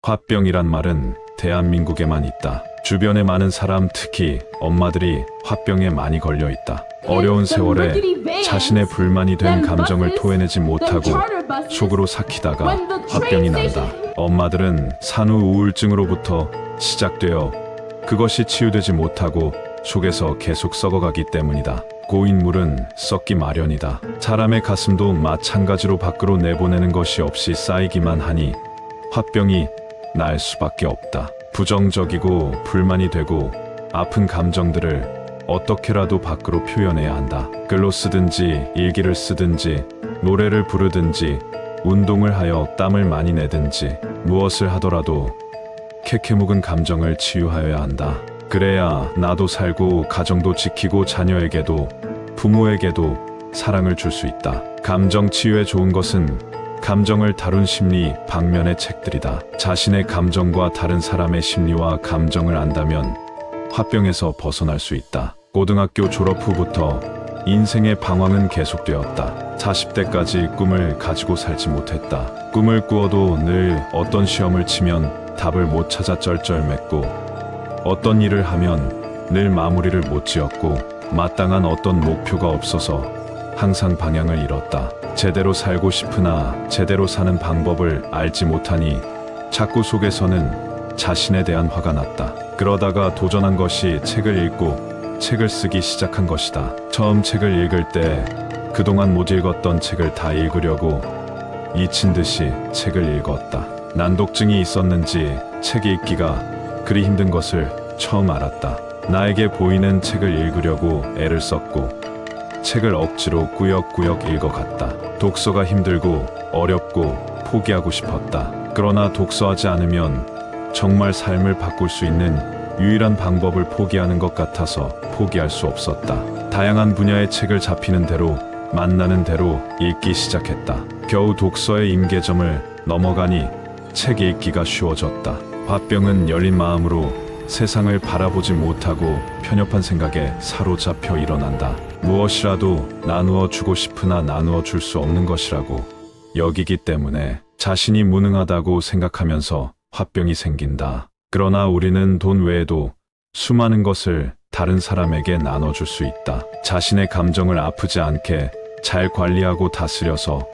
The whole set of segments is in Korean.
화병이란 말은 대한민국에만 있다. 주변에 많은 사람, 특히 엄마들이 화병에 많이 걸려 있다. 어려운 세월에 자신의 불만이 된 감정을 토해내지 못하고 속으로 삭히다가 화병이 난다. 엄마들은 산후 우울증으로부터 시작되어 그것이 치유되지 못하고 속에서 계속 썩어가기 때문이다. 고인 물은 썩기 마련이다. 사람의 가슴도 마찬가지로 밖으로 내보내는 것이 없이 쌓이기만 하니 화병이 날 수밖에 없다. 부정적이고 불만이 되고 아픈 감정들을 어떻게라도 밖으로 표현해야 한다. 글로 쓰든지 일기를 쓰든지 노래를 부르든지 운동을 하여 땀을 많이 내든지 무엇을 하더라도 캐캐 묵은 감정을 치유하여야 한다. 그래야 나도 살고 가정도 지키고 자녀에게도 부모에게도 사랑을 줄 수 있다. 감정 치유에 좋은 것은 감정을 다룬 심리 방면의 책들이다. 자신의 감정과 다른 사람의 심리와 감정을 안다면 화병에서 벗어날 수 있다. 고등학교 졸업 후부터 인생의 방황은 계속되었다. 40대까지 꿈을 가지고 살지 못했다. 꿈을 꾸어도 늘 어떤 시험을 치면 답을 못 찾아 쩔쩔맸고 어떤 일을 하면 늘 마무리를 못 지었고 마땅한 어떤 목표가 없어서 항상 방향을 잃었다. 제대로 살고 싶으나 제대로 사는 방법을 알지 못하니 자꾸 속에서는 자신에 대한 화가 났다. 그러다가 도전한 것이 책을 읽고 책을 쓰기 시작한 것이다. 처음 책을 읽을 때 그동안 못 읽었던 책을 다 읽으려고 미친 듯이 책을 읽었다. 난독증이 있었는지 책 읽기가 그리 힘든 것을 처음 알았다. 나에게 보이는 책을 읽으려고 애를 썼고 책을 억지로 꾸역꾸역 읽어갔다. 독서가 힘들고 어렵고 포기하고 싶었다. 그러나 독서하지 않으면 정말 삶을 바꿀 수 있는 유일한 방법을 포기하는 것 같아서 포기할 수 없었다. 다양한 분야의 책을 잡히는 대로 만나는 대로 읽기 시작했다. 겨우 독서의 임계점을 넘어가니 책 읽기가 쉬워졌다. 화병은 열린 마음으로 세상을 바라보지 못하고 편협한 생각에 사로잡혀 일어난다. 무엇이라도 나누어 주고 싶으나 나누어 줄 수 없는 것이라고 여기기 때문에 자신이 무능하다고 생각하면서 화병이 생긴다. 그러나 우리는 돈 외에도 수많은 것을 다른 사람에게 나눠줄 수 있다. 자신의 감정을 아프지 않게 잘 관리하고 다스려서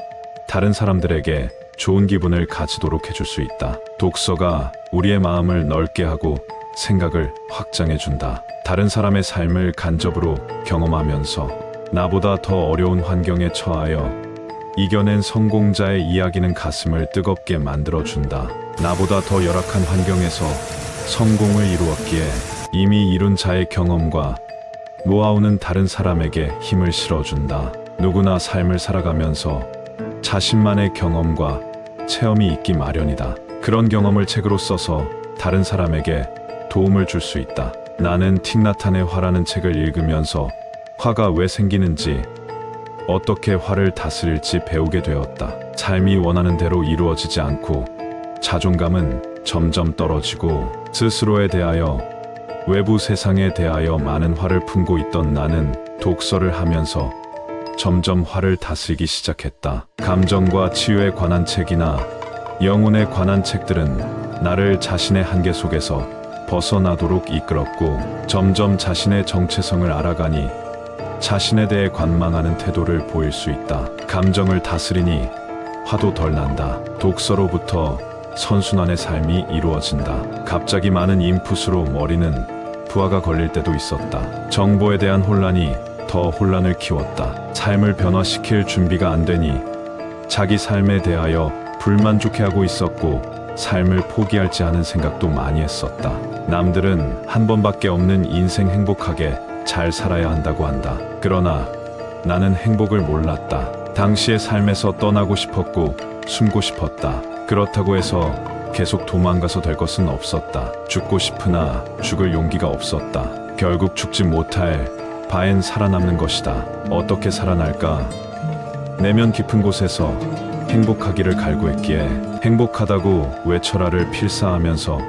다른 사람들에게 좋은 기분을 가지도록 해줄 수 있다. 독서가 우리의 마음을 넓게 하고 생각을 확장해준다. 다른 사람의 삶을 간접으로 경험하면서 나보다 더 어려운 환경에 처하여 이겨낸 성공자의 이야기는 가슴을 뜨겁게 만들어준다. 나보다 더 열악한 환경에서 성공을 이루었기에 이미 이룬 자의 경험과 노하우는 다른 사람에게 힘을 실어준다. 누구나 삶을 살아가면서 자신만의 경험과 체험이 있기 마련이다. 그런 경험을 책으로 써서 다른 사람에게 도움을 줄 수 있다. 나는 틱나탄의 화라는 책을 읽으면서 화가 왜 생기는지 어떻게 화를 다스릴지 배우게 되었다. 삶이 원하는 대로 이루어지지 않고 자존감은 점점 떨어지고 스스로에 대하여 외부 세상에 대하여 많은 화를 품고 있던 나는 독서를 하면서 점점 화를 다스리기 시작했다. 감정과 치유에 관한 책이나 영혼에 관한 책들은 나를 자신의 한계 속에서 벗어나도록 이끌었고 점점 자신의 정체성을 알아가니 자신에 대해 관망하는 태도를 보일 수 있다. 감정을 다스리니 화도 덜 난다. 독서로부터 선순환의 삶이 이루어진다. 갑자기 많은 인풋으로 머리는 부하가 걸릴 때도 있었다. 정보에 대한 혼란이 더 혼란을 키웠다. 삶을 변화시킬 준비가 안 되니 자기 삶에 대하여 불만족해하고 있었고 삶을 포기할지 하는 생각도 많이 했었다. 남들은 한 번밖에 없는 인생 행복하게 잘 살아야 한다고 한다. 그러나 나는 행복을 몰랐다. 당시의 삶에서 떠나고 싶었고 숨고 싶었다. 그렇다고 해서 계속 도망가서 될 것은 없었다. 죽고 싶으나 죽을 용기가 없었다. 결국 죽지 못할 바엔 살아남는 것이다. 어떻게 살아날까? 내면 깊은 곳에서 행복하기를 갈구했기에 행복하다고 외쳐라를 필사하면서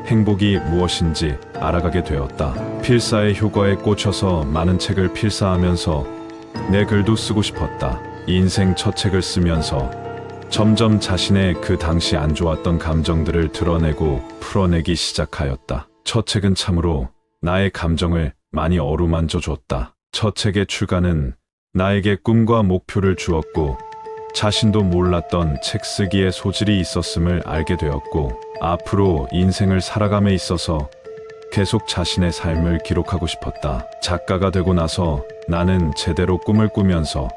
행복이 무엇인지 알아가게 되었다. 필사의 효과에 꽂혀서 많은 책을 필사하면서 내 글도 쓰고 싶었다. 인생 첫 책을 쓰면서 점점 자신의 그 당시 안 좋았던 감정들을 드러내고 풀어내기 시작하였다. 첫 책은 참으로 나의 감정을 많이 어루만져 줬다. 첫 책의 출간은 나에게 꿈과 목표를 주었고 자신도 몰랐던 책 쓰기에 소질이 있었음을 알게 되었고 앞으로 인생을 살아감에 있어서 계속 자신의 삶을 기록하고 싶었다. 작가가 되고 나서 나는 제대로 꿈을 꾸면서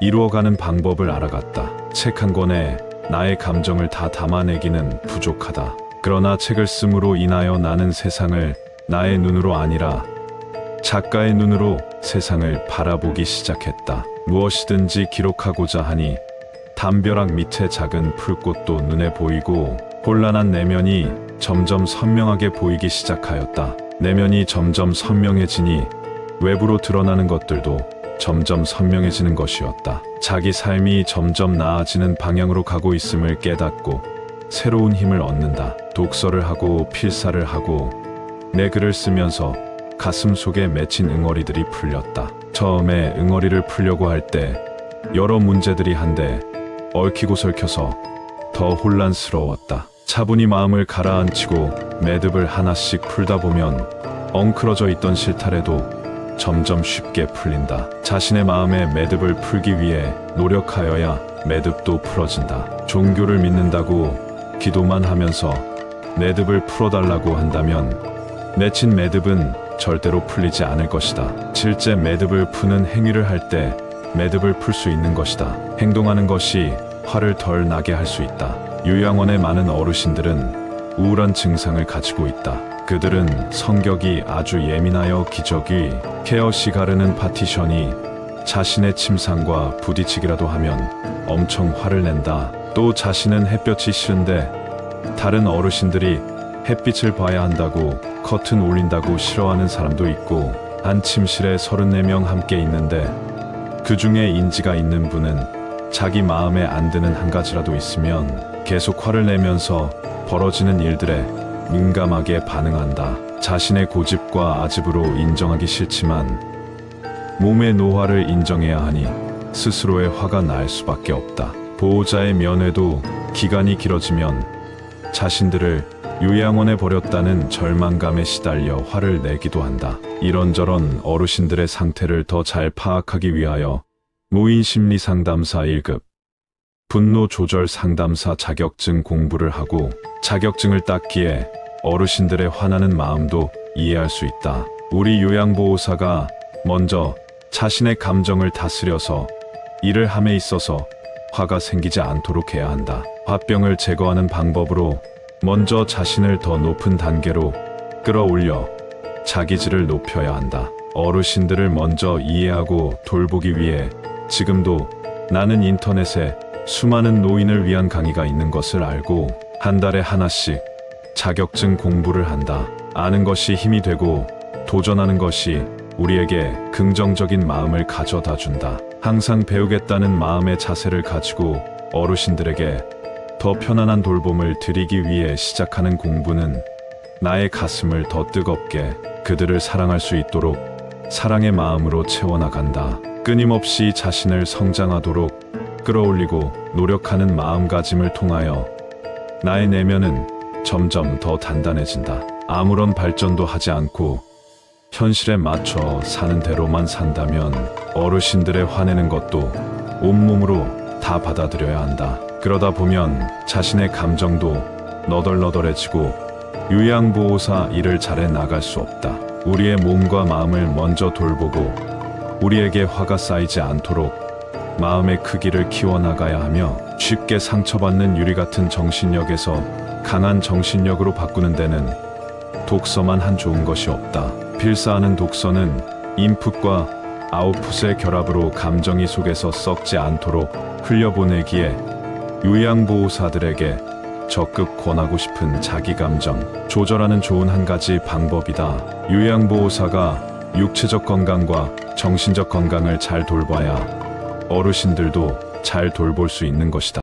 이루어가는 방법을 알아갔다. 책 한 권에 나의 감정을 다 담아내기는 부족하다. 그러나 책을 씀으로 인하여 나는 세상을 나의 눈으로 아니라 작가의 눈으로 세상을 바라보기 시작했다. 무엇이든지 기록하고자 하니 담벼락 밑에 작은 풀꽃도 눈에 보이고 혼란한 내면이 점점 선명하게 보이기 시작하였다. 내면이 점점 선명해지니 외부로 드러나는 것들도 점점 선명해지는 것이었다. 자기 삶이 점점 나아지는 방향으로 가고 있음을 깨닫고 새로운 힘을 얻는다. 독서를 하고 필사를 하고 내 글을 쓰면서 가슴 속에 맺힌 응어리들이 풀렸다. 처음에 응어리를 풀려고 할 때 여러 문제들이 한데 얽히고 설켜서 더 혼란스러웠다. 차분히 마음을 가라앉히고 매듭을 하나씩 풀다 보면 엉클어져 있던 실타래도 점점 쉽게 풀린다. 자신의 마음의 매듭을 풀기 위해 노력하여야 매듭도 풀어진다. 종교를 믿는다고 기도만 하면서 매듭을 풀어달라고 한다면 맺힌 매듭은 절대로 풀리지 않을 것이다. 실제 매듭을 푸는 행위를 할 때 매듭을 풀 수 있는 것이다. 행동하는 것이 화를 덜 나게 할 수 있다. 요양원의 많은 어르신들은 우울한 증상을 가지고 있다. 그들은 성격이 아주 예민하여 기저귀, 케어시 가르는 파티션이 자신의 침상과 부딪히기라도 하면 엄청 화를 낸다. 또 자신은 햇볕이 싫은데 다른 어르신들이 햇빛을 봐야 한다고 커튼 올린다고 싫어하는 사람도 있고 한 침실에 34명 함께 있는데 그 중에 인지가 있는 분은 자기 마음에 안 드는 한 가지라도 있으면 계속 화를 내면서 벌어지는 일들에 민감하게 반응한다. 자신의 고집과 아집으로 인정하기 싫지만 몸의 노화를 인정해야 하니 스스로의 화가 날 수밖에 없다. 보호자의 면회도 기간이 길어지면 자신들을 요양원에 버렸다는 절망감에 시달려 화를 내기도 한다. 이런저런 어르신들의 상태를 더 잘 파악하기 위하여 무인심리상담사 1급, 분노조절 상담사 자격증 공부를 하고 자격증을 땄기에 어르신들의 화나는 마음도 이해할 수 있다. 우리 요양보호사가 먼저 자신의 감정을 다스려서 일을 함에 있어서 화가 생기지 않도록 해야 한다. 화병을 제거하는 방법으로 먼저 자신을 더 높은 단계로 끌어올려 자기질을 높여야 한다. 어르신들을 먼저 이해하고 돌보기 위해 지금도 나는 인터넷에 수많은 노인을 위한 강의가 있는 것을 알고 한 달에 하나씩 자격증 공부를 한다. 아는 것이 힘이 되고 도전하는 것이 우리에게 긍정적인 마음을 가져다 준다. 항상 배우겠다는 마음의 자세를 가지고 어르신들에게 더 편안한 돌봄을 드리기 위해 시작하는 공부는 나의 가슴을 더 뜨겁게 그들을 사랑할 수 있도록 사랑의 마음으로 채워나간다. 끊임없이 자신을 성장하도록 끌어올리고 노력하는 마음가짐을 통하여 나의 내면은 점점 더 단단해진다. 아무런 발전도 하지 않고 현실에 맞춰 사는 대로만 산다면 어르신들의 화내는 것도 온몸으로 다 받아들여야 한다. 그러다 보면 자신의 감정도 너덜너덜해지고 요양보호사 일을 잘해 나갈 수 없다. 우리의 몸과 마음을 먼저 돌보고 우리에게 화가 쌓이지 않도록 마음의 크기를 키워나가야 하며 쉽게 상처받는 유리 같은 정신력에서 강한 정신력으로 바꾸는 데는 독서만 한 좋은 것이 없다. 필사하는 독서는 인풋과 아웃풋의 결합으로 감정이 속에서 썩지 않도록 흘려보내기에 요양보호사들에게 적극 권하고 싶은 자기 감정 조절하는 좋은 한 가지 방법이다. 요양보호사가 육체적 건강과 정신적 건강을 잘 돌봐야 어르신들도 잘 돌볼 수 있는 것이다.